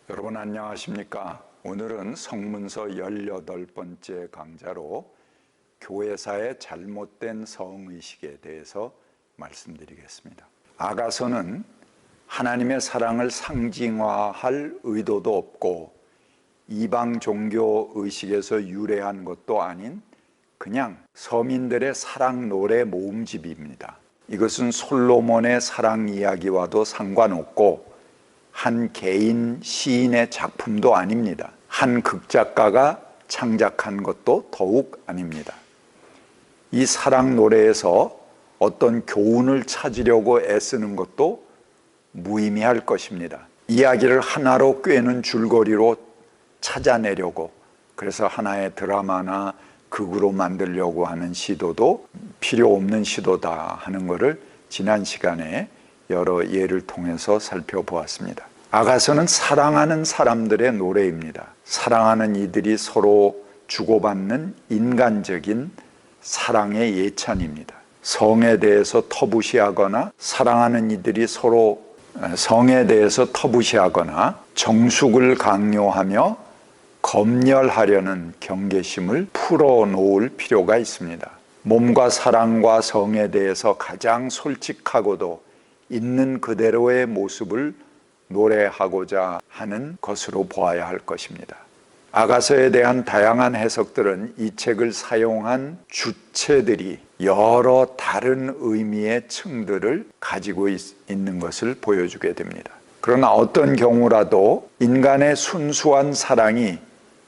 여러분 안녕하십니까? 오늘은 성문서 18번째 강좌로 교회사의 잘못된 성의식에 대해서 말씀드리겠습니다. 아가서는 하나님의 사랑을 상징화할 의도도 없고 이방 종교 의식에서 유래한 것도 아닌 그냥 서민들의 사랑 노래 모음집입니다. 이것은 솔로몬의 사랑 이야기와도 상관없고 한 개인 시인의 작품도 아닙니다. 한 극작가가 창작한 것도 더욱 아닙니다. 이 사랑 노래에서 어떤 교훈을 찾으려고 애쓰는 것도 무의미할 것입니다. 이야기를 하나로 꿰는 줄거리로 찾아내려고, 그래서 하나의 드라마나 극으로 만들려고 하는 시도도 필요 없는 시도다 하는 것을 지난 시간에 여러 예를 통해서 살펴보았습니다. 아가서는 사랑하는 사람들의 노래입니다. 사랑하는 이들이 서로 주고받는 인간적인 사랑의 예찬입니다. 성에 대해서 터부시하거나 사랑하는 이들이 서로 성에 대해서 터부시하거나 정숙을 강요하며 검열하려는 경계심을 풀어놓을 필요가 있습니다. 몸과 사랑과 성에 대해서 가장 솔직하고도 있는 그대로의 모습을 노래하고자 하는 것으로 보아야 할 것입니다. 아가서에 대한 다양한 해석들은 이 책을 사용한 주체들이 여러 다른 의미의 층들을 가지고 있는 것을 보여주게 됩니다. 그러나 어떤 경우라도 인간의 순수한 사랑이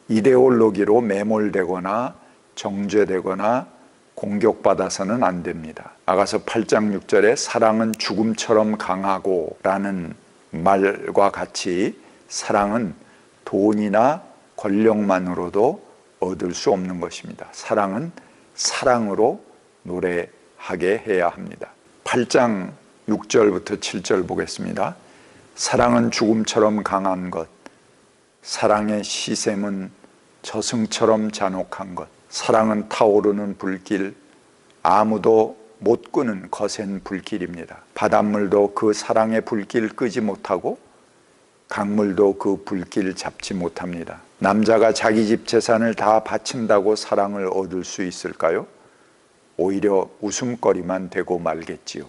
이데올로기로 매몰되거나 정죄되거나 공격받아서는 안 됩니다. 아가서 8장 6절에 사랑은 죽음처럼 강하고 라는 말과 같이 사랑은 돈이나 권력만으로도 얻을 수 없는 것입니다. 사랑은 사랑으로 노래하게 해야 합니다. 8장 6절부터 7절 보겠습니다. 사랑은 죽음처럼 강한 것, 사랑의 시샘은 저승처럼 잔혹한 것, 사랑은 타오르는 불길, 아무도 못 끄는 거센 불길입니다. 바닷물도 그 사랑의 불길 끄지 못하고 강물도 그 불길 잡지 못합니다. 남자가 자기 집 재산을 다 바친다고 사랑을 얻을 수 있을까요? 오히려 웃음거리만 되고 말겠지요.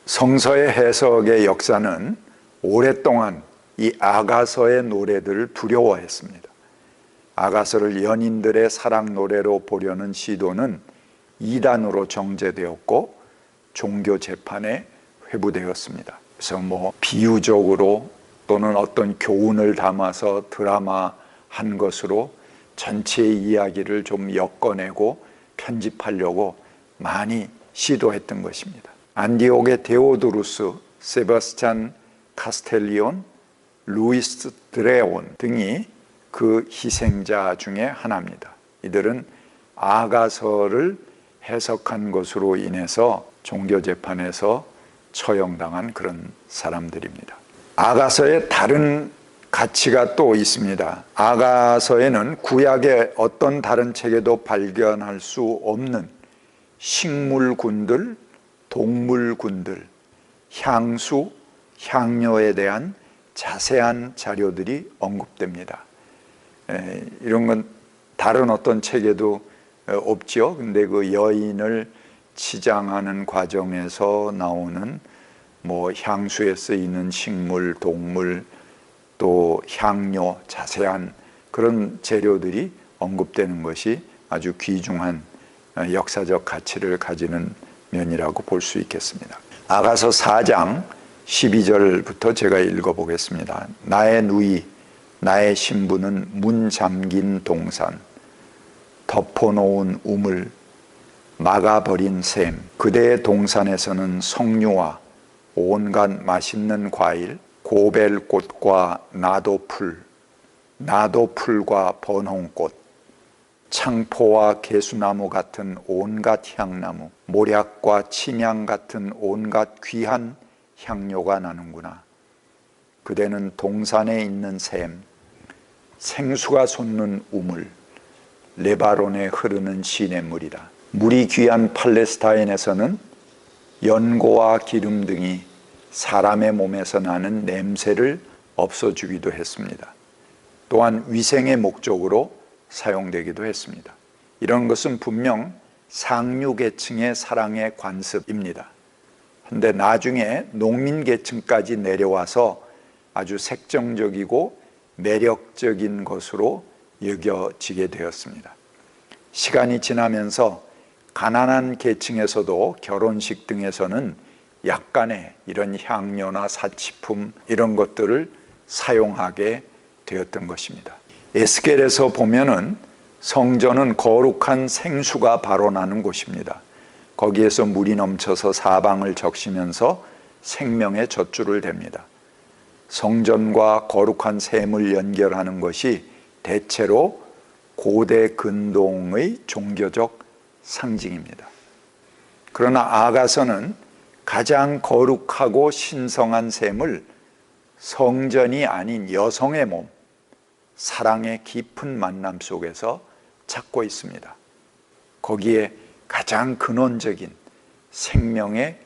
성서의 해석의 역사는 오랫동안 이 아가서의 노래들을 두려워했습니다. 아가서를 연인들의 사랑 노래로 보려는 시도는 이단으로 정죄되었고 종교 재판에 회부되었습니다. 그래서 비유적으로 또는 어떤 교훈을 담아서 드라마한 것으로 전체의 이야기를 좀 엮어내고 편집하려고 많이 시도했던 것입니다. 안디옥의 데오도루스, 세바스찬 카스텔리온, 루이스 드레온 등이 그 희생자 중에 하나입니다. 이들은 아가서를 해석한 것으로 인해서 종교재판에서 처형당한 그런 사람들입니다. 아가서에 다른 가치가 또 있습니다. 아가서에는 구약의 어떤 다른 책에도 발견할 수 없는 식물군들, 동물군들, 향수, 향료에 대한 자세한 자료들이 언급됩니다. 이런 건 다른 어떤 책에도 없죠. 근데 그 여인을 치장하는 과정에서 나오는 향수에 쓰이는 식물, 동물, 또 향료, 자세한 그런 재료들이 언급되는 것이 아주 귀중한 역사적 가치를 가지는 면이라고 볼 수 있겠습니다. 아가서 4장 12절부터 제가 읽어보겠습니다. 나의 누이, 나의 신부는 문 잠긴 동산, 덮어놓은 우물, 막아버린 샘, 그대의 동산에서는 석류와 온갖 맛있는 과일, 고벨꽃과 나도풀, 나도풀과 번홍꽃, 창포와 개수나무 같은 온갖 향나무, 모략과 침향 같은 온갖 귀한 향료가 나는구나. 그대는 동산에 있는 샘, 생수가 솟는 우물, 레바논에 흐르는 시냇물이다. 물이 귀한 팔레스타인에서는 연고와 기름 등이 사람의 몸에서 나는 냄새를 없어주기도 했습니다. 또한 위생의 목적으로 사용되기도 했습니다. 이런 것은 분명 상류계층의 사랑의 관습입니다. 그런데 나중에 농민계층까지 내려와서 아주 색정적이고 매력적인 것으로 여겨지게 되었습니다. 시간이 지나면서 가난한 계층에서도 결혼식 등에서는 약간의 이런 향료나 사치품 이런 것들을 사용하게 되었던 것입니다. 에스겔에서 보면은 성전은 거룩한 생수가 발원하는 곳입니다. 거기에서 물이 넘쳐서 사방을 적시면서 생명의 젖줄을 댑니다. 성전과 거룩한 샘을 연결하는 것이 대체로 고대 근동의 종교적 상징입니다. 그러나 아가서는 가장 거룩하고 신성한 샘을 성전이 아닌 여성의 몸, 사랑의 깊은 만남 속에서 찾고 있습니다. 거기에 가장 근원적인 생명의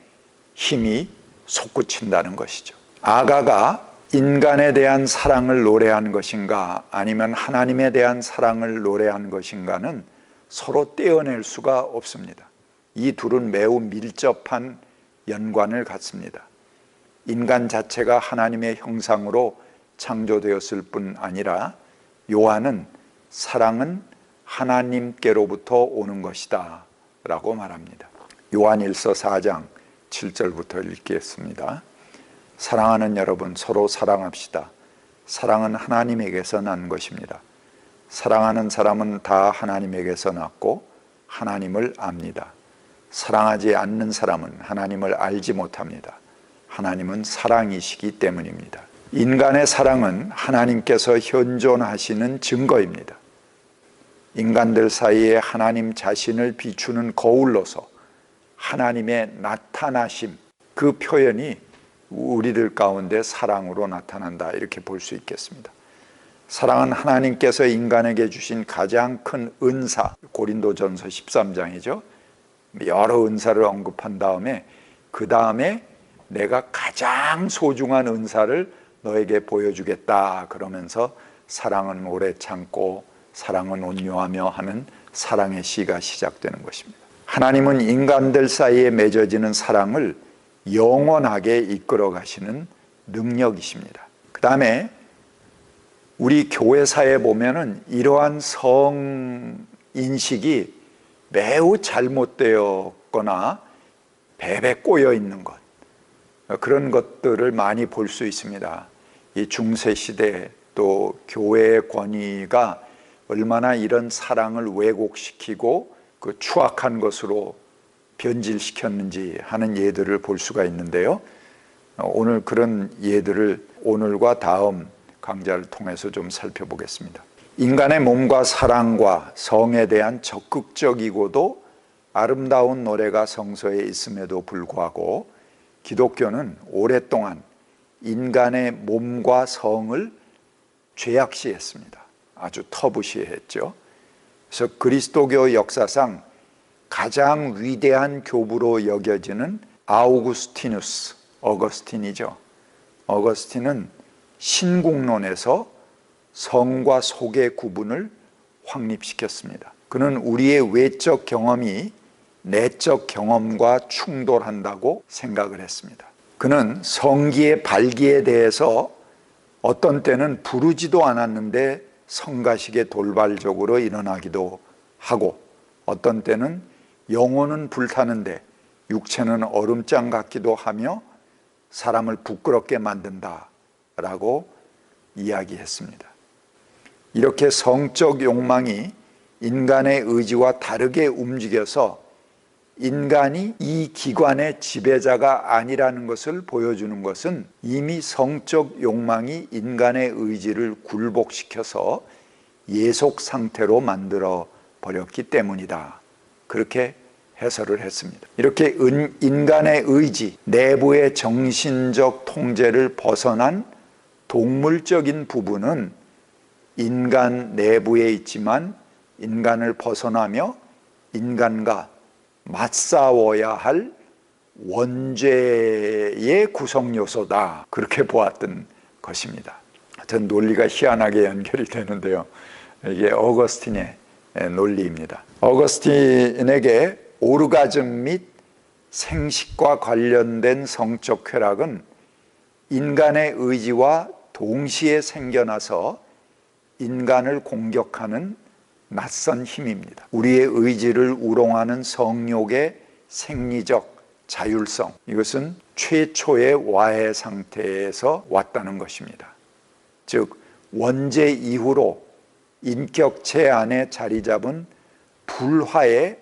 힘이 솟구친다는 것이죠. 아가가 인간에 대한 사랑을 노래한 것인가 아니면 하나님에 대한 사랑을 노래한 것인가는 서로 떼어낼 수가 없습니다. 이 둘은 매우 밀접한 연관을 갖습니다. 인간 자체가 하나님의 형상으로 창조되었을 뿐 아니라 요한은 사랑은 하나님께로부터 오는 것이다 라고 말합니다. 요한일서 4장 7절부터 읽겠습니다. 사랑하는 여러분, 서로 사랑합시다. 사랑은 하나님에게서 난 것입니다. 사랑하는 사람은 다 하나님에게서 났고 하나님을 압니다. 사랑하지 않는 사람은 하나님을 알지 못합니다. 하나님은 사랑이시기 때문입니다. 인간의 사랑은 하나님께서 현존하시는 증거입니다. 인간들 사이에 하나님 자신을 비추는 거울로서 하나님의 나타나심, 그 표현이 우리들 가운데 사랑으로 나타난다 이렇게 볼 수 있겠습니다. 사랑은 하나님께서 인간에게 주신 가장 큰 은사, 고린도전서 13장이죠. 여러 은사를 언급한 다음에 그 다음에 내가 가장 소중한 은사를 너에게 보여주겠다 그러면서 사랑은 오래 참고 사랑은 온유하며 하는 사랑의 시가 시작되는 것입니다. 하나님은 인간들 사이에 맺어지는 사랑을 영원하게 이끌어 가시는 능력이십니다. 그 다음에 우리 교회사에 보면은 이러한 성인식이 매우 잘못되었거나 배배 꼬여 있는 것, 그런 것들을 많이 볼 수 있습니다. 이 중세시대 또 교회의 권위가 얼마나 이런 사랑을 왜곡시키고 그 추악한 것으로 변질시켰는지 하는 예들을 볼 수가 있는데요. 오늘 그런 예들을 오늘과 다음 강좌를 통해서 좀 살펴보겠습니다. 인간의 몸과 사랑과 성에 대한 적극적이고도 아름다운 노래가 성서에 있음에도 불구하고 기독교는 오랫동안 인간의 몸과 성을 죄악시했습니다. 아주 터부시했죠. 그래서 그리스도교 역사상 가장 위대한 교부로 여겨지는 아우구스티누스, 어거스틴이죠. 어거스틴은 신국론에서 성과 속의 구분을 확립시켰습니다. 그는 우리의 외적 경험이 내적 경험과 충돌한다고 생각을 했습니다. 그는 성기의 발기에 대해서 어떤 때는 부르지도 않았는데 성가시게 돌발적으로 일어나기도 하고 어떤 때는 영혼은 불타는데 육체는 얼음장 같기도 하며 사람을 부끄럽게 만든다라고 이야기했습니다. 이렇게 성적 욕망이 인간의 의지와 다르게 움직여서 인간이 이 기관의 지배자가 아니라는 것을 보여주는 것은 이미 성적 욕망이 인간의 의지를 굴복시켜서 예속 상태로 만들어 버렸기 때문이다. 그렇게 해설을 했습니다. 이렇게 인간의 의지, 내부의 정신적 통제를 벗어난 동물적인 부분은 인간 내부에 있지만 인간을 벗어나며 인간과 맞싸워야 할 원죄의 구성 요소다. 그렇게 보았던 것입니다. 하여튼 논리가 희한하게 연결이 되는데요. 이게 어거스틴의 논리입니다. 어거스틴에게 오르가즘 및 생식과 관련된 성적 쾌락은 인간의 의지와 동시에 생겨나서 인간을 공격하는 낯선 힘입니다. 우리의 의지를 우롱하는 성욕의 생리적 자율성, 이것은 최초의 와해 상태에서 왔다는 것입니다. 즉 원죄 이후로 인격체 안에 자리 잡은 불화의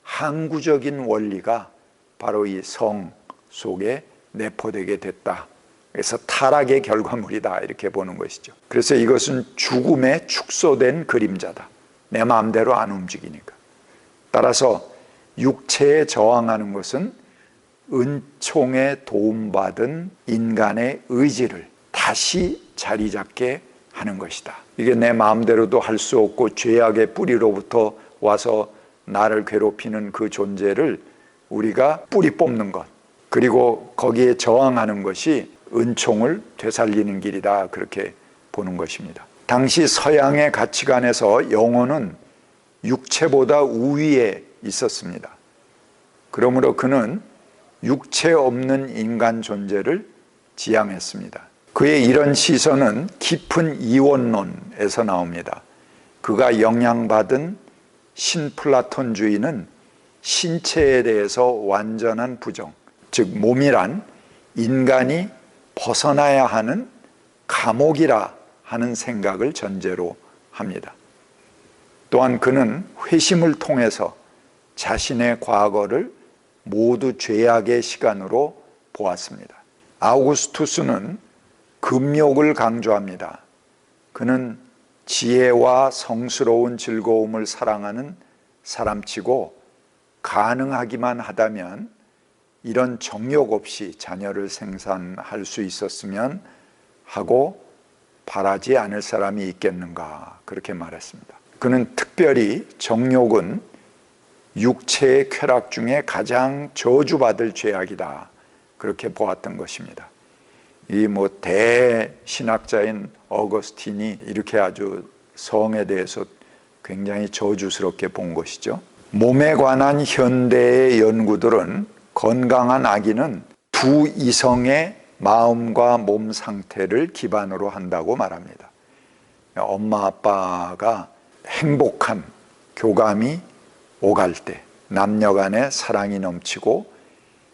항구적인 원리가 바로 이 성 속에 내포되게 됐다. 그래서 타락의 결과물이다, 이렇게 보는 것이죠. 그래서 이것은 죽음에 축소된 그림자다. 내 마음대로 안 움직이니까. 따라서 육체에 저항하는 것은 은총에 도움받은 인간의 의지를 다시 자리 잡게 하는 것이다. 이게 내 마음대로도 할 수 없고 죄악의 뿌리로부터 와서 나를 괴롭히는 그 존재를 우리가 뿌리 뽑는 것, 그리고 거기에 저항하는 것이 은총을 되살리는 길이다, 그렇게 보는 것입니다. 당시 서양의 가치관에서 영혼은 육체보다 우위에 있었습니다. 그러므로 그는 육체 없는 인간 존재를 지향했습니다. 그의 이런 시선은 깊은 이원론에서 나옵니다. 그가 영향받은 신플라톤주의는 신체에 대해서 완전한 부정, 즉 몸이란 인간이 벗어나야 하는 감옥이라 하는 생각을 전제로 합니다. 또한 그는 회심을 통해서 자신의 과거를 모두 죄악의 시간으로 보았습니다. 아우구스투스는 금욕을 강조합니다. 그는 지혜와 성스러운 즐거움을 사랑하는 사람치고 가능하기만 하다면 이런 정욕 없이 자녀를 생산할 수 있었으면 하고 바라지 않을 사람이 있겠는가, 그렇게 말했습니다. 그는 특별히 정욕은 육체의 쾌락 중에 가장 저주받을 죄악이다, 그렇게 보았던 것입니다. 이 대신학자인 어거스틴이 이렇게 아주 성에 대해서 굉장히 저주스럽게 본 것이죠. 몸에 관한 현대의 연구들은 건강한 아기는 두 이성의 마음과 몸 상태를 기반으로 한다고 말합니다. 엄마 아빠가 행복한 교감이 오갈 때, 남녀 간의 사랑이 넘치고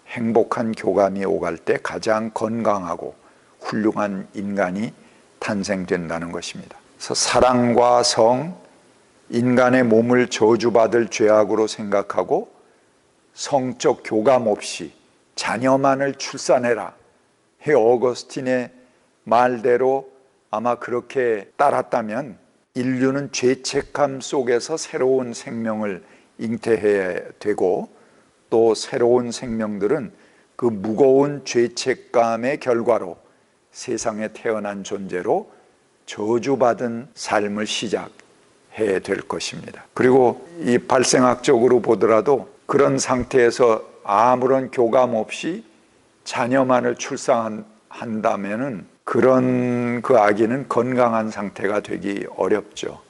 행복한 교감이 오갈 때 가장 건강하고 훌륭한 인간이 탄생된다는 것입니다. 그래서 사랑과 성, 인간의 몸을 저주받을 죄악으로 생각하고 성적 교감 없이 자녀만을 출산해라. 이 어거스틴의 말대로 아마 그렇게 따랐다면 인류는 죄책감 속에서 새로운 생명을 잉태해야 되고, 또 새로운 생명들은 그 무거운 죄책감의 결과로 세상에 태어난 존재로 저주받은 삶을 시작해야 될 것입니다. 그리고 이 발생학적으로 보더라도 그런 상태에서 아무런 교감 없이 자녀만을 출산한다면은 그런 그 아기는 건강한 상태가 되기 어렵죠.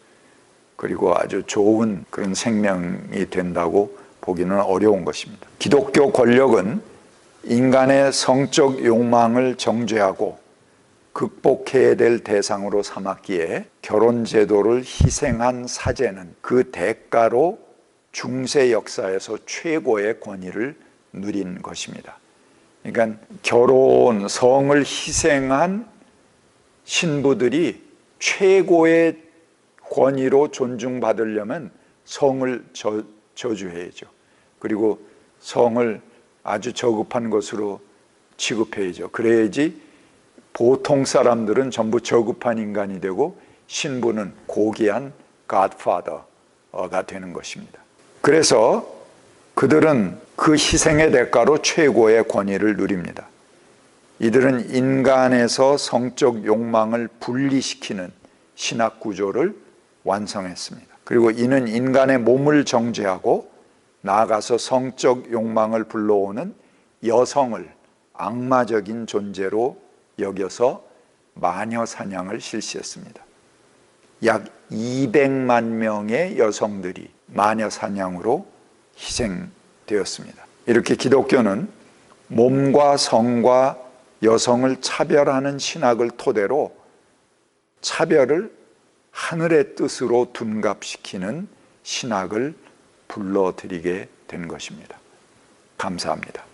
그리고 아주 좋은 그런 생명이 된다고 보기는 어려운 것입니다. 기독교 권력은 인간의 성적 욕망을 정죄하고 극복해야 될 대상으로 삼았기에 결혼 제도를 희생한 사제는 그 대가로 중세 역사에서 최고의 권위를 누린 것입니다. 그러니까 결혼, 성을 희생한 신부들이 최고의 권위로 존중받으려면 성을 저주해야죠. 그리고 성을 아주 저급한 것으로 취급해야죠. 그래야지 보통 사람들은 전부 저급한 인간이 되고 신부는 고귀한 godfather가 되는 것입니다. 그래서 그들은 그 희생의 대가로 최고의 권위를 누립니다. 이들은 인간에서 성적 욕망을 분리시키는 신학 구조를 완성했습니다. 그리고 이는 인간의 몸을 정죄하고 나아가서 성적 욕망을 불러오는 여성을 악마적인 존재로 여겨서 마녀 사냥을 실시했습니다. 약 200만 명의 여성들이 마녀 사냥으로 희생되었습니다. 이렇게 기독교는 몸과 성과 여성을 차별하는 신학을 토대로 차별을 하늘의 뜻으로 둔갑시키는 신학을 불러들이게 된 것입니다. 감사합니다.